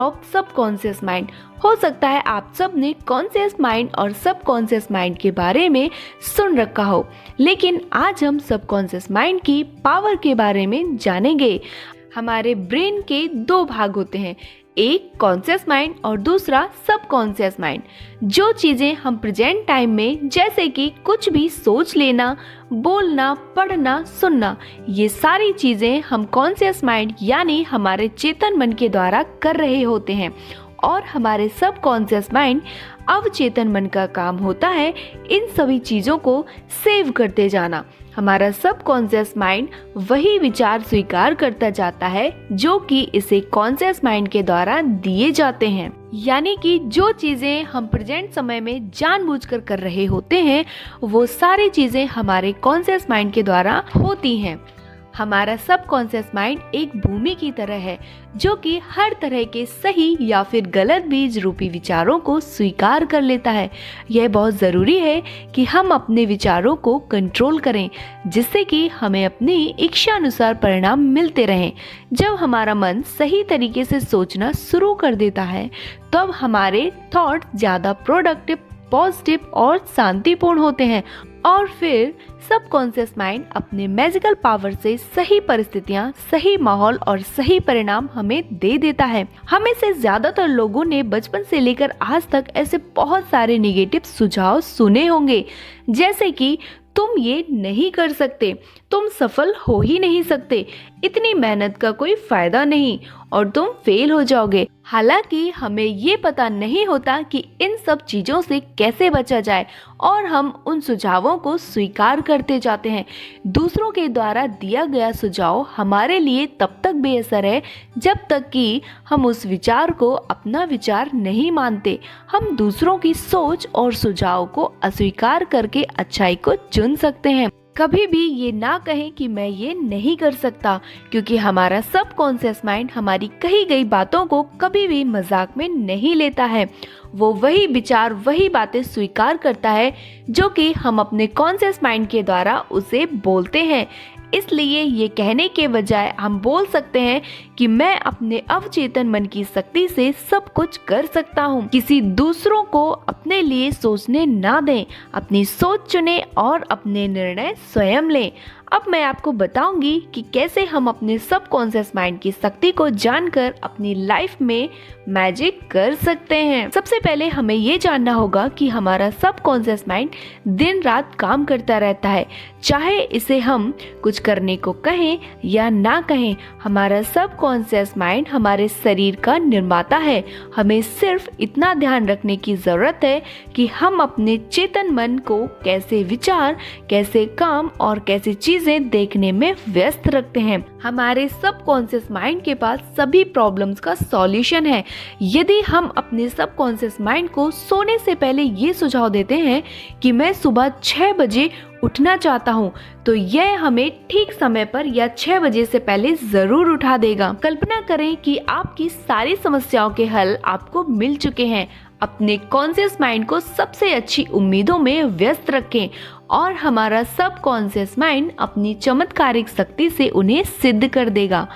Of subconscious mind. हो सकता है आप सब ने कॉन्शियस माइंड और सबकॉन्शियस माइंड के बारे में सुन रखा हो, लेकिन आज हम सबकॉन्शियस माइंड की पावर के बारे में जानेंगे। हमारे ब्रेन के दो भाग होते हैं, एक कॉन्शियस माइंड और दूसरा सबकॉन्शियस माइंड। जो चीजें हम प्रेजेंट टाइम में जैसे कि कुछ भी सोच लेना, बोलना, पढ़ना, सुनना, ये सारी चीजें हम कॉन्शियस माइंड यानी हमारे चेतन मन के द्वारा कर रहे होते हैं और हमारे सबकॉन्शियस माइंड अवचेतन मन का काम होता है इन सभी चीजों को सेव करते जाना। हमारा सबकॉन्शियस माइंड वही विचार स्वीकार करता जाता है जो कि इसे कॉन्शियस माइंड के द्वारा दिए जाते हैं। यानी कि जो चीजें हम प्रेजेंट समय में जानबूझकर कर रहे होते हैं वो सारी चीजें हमारे कॉन्शियस माइंड के द्वारा होती हैं। हमारा सबकॉन्शियस माइंड एक भूमि की तरह है जो कि हर तरह के सही या फिर गलत बीज रूपी विचारों को स्वीकार कर लेता है। यह बहुत ज़रूरी है कि हम अपने विचारों को कंट्रोल करें जिससे कि हमें अपनी इच्छा अनुसार परिणाम मिलते रहें। जब हमारा मन सही तरीके से सोचना शुरू कर देता है तब हमारे थॉट ज़्यादा प्रोडक्टिव, पॉजिटिव और शांतिपूर्ण होते हैं और फिर सबकॉन्शियस माइंड अपने मैजिकल पावर से सही परिस्थितियां, सही माहौल और सही परिणाम हमें दे देता है। हमें से ज्यादातर लोगों ने बचपन से लेकर आज तक ऐसे बहुत सारे नेगेटिव सुझाव सुने होंगे, जैसे कि तुम ये नहीं कर सकते, तुम सफल हो ही नहीं सकते, इतनी मेहनत का कोई फायदा नहीं और तुम फेल हो जाओगे। हालांकि हमें ये पता नहीं होता कि इन सब चीजों से कैसे बचा जाए और हम उन सुझावों को स्वीकार करते जाते हैं। दूसरों के द्वारा दिया गया सुझाव हमारे लिए तब तक बेअसर है जब तक कि हम उस विचार को अपना विचार नहीं मानते। हम दूसरों की सोच और सुझाव को अस्वीकार करके अच्छाई को चुन सकते हैं। कभी भी ये ना कहें कि मैं ये नहीं कर सकता, क्योंकि हमारा सबकॉन्शियस माइंड हमारी कही गई बातों को कभी भी मजाक में नहीं लेता है। वो वही विचार, वही बातें स्वीकार करता है जो कि हम अपने कॉन्शियस माइंड के द्वारा उसे बोलते हैं। इसलिए ये कहने के बजाय हम बोल सकते हैं कि मैं अपने अवचेतन मन की शक्ति से सब कुछ कर सकता हूँ। किसी दूसरों को अपने लिए सोचने ना दें, अपनी सोच चुनें और अपने निर्णय स्वयं लें। अब मैं आपको बताऊंगी कि कैसे हम अपने सबकॉन्शियस माइंड की शक्ति को जानकर अपनी लाइफ में मैजिक कर सकते हैं। सबसे पहले हमें ये जानना होगा कि हमारा सबकॉन्शियस माइंड दिन रात काम करता रहता है, चाहे इसे हम कुछ करने को कहें या ना कहें। हमारा सबकॉन्शियस माइंड हमारे शरीर का निर्माता है। हमें सिर्फ इतना ध्यान रखने की जरूरत है कि हम अपने चेतन मन को कैसे विचार, कैसे काम और कैसे चीजें देखने में व्यस्त रखते हैं। हमारे सबकॉन्शियस माइंड के पास सभी प्रॉब्लम्स का सॉल्यूशन है। यदि हम अपने सबकॉन्शियस माइंड को सोने से पहले ये सुझाव देते हैं कि मैं सुबह 6 बजे उठना चाहता हूँ, तो यह हमें ठीक समय पर या 6 बजे से पहले जरूर उठा देगा। कल्पना करें कि आपकी सारी समस्याओं के हल आपको मिल चुके हैं। अपने कॉन्शियस माइंड को सबसे अच्छी उम्मीदों में व्यस्त रखें और हमारा सबकॉन्शियस माइंड अपनी चमत्कारिक शक्ति से उन्हें सिद्ध कर देगा।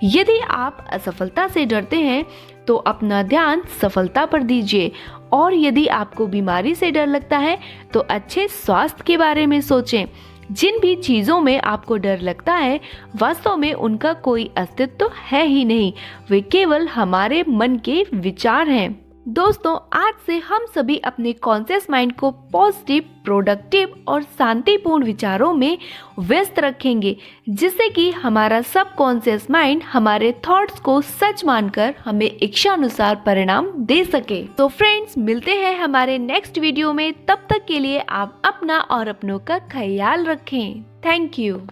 यदि आप असफलता से डरते हैं तो अपना ध्यान सफलता पर दीजिए और यदि आपको बीमारी से डर लगता है तो अच्छे स्वास्थ्य के बारे में सोचें। जिन भी चीज़ों में आपको डर लगता है वास्तव में उनका कोई अस्तित्व है ही नहीं, वे केवल हमारे मन के विचार हैं। दोस्तों, आज से हम सभी अपने कॉन्शियस माइंड को पॉजिटिव, प्रोडक्टिव और शांतिपूर्ण विचारों में व्यस्त रखेंगे, जिससे कि हमारा सबकॉन्शियस माइंड हमारे थॉट्स को सच मानकर हमें इच्छानुसार परिणाम दे सके। तो फ्रेंड्स, मिलते हैं हमारे नेक्स्ट वीडियो में। तब तक के लिए आप अपना और अपनों का ख्याल रखें। Thank you.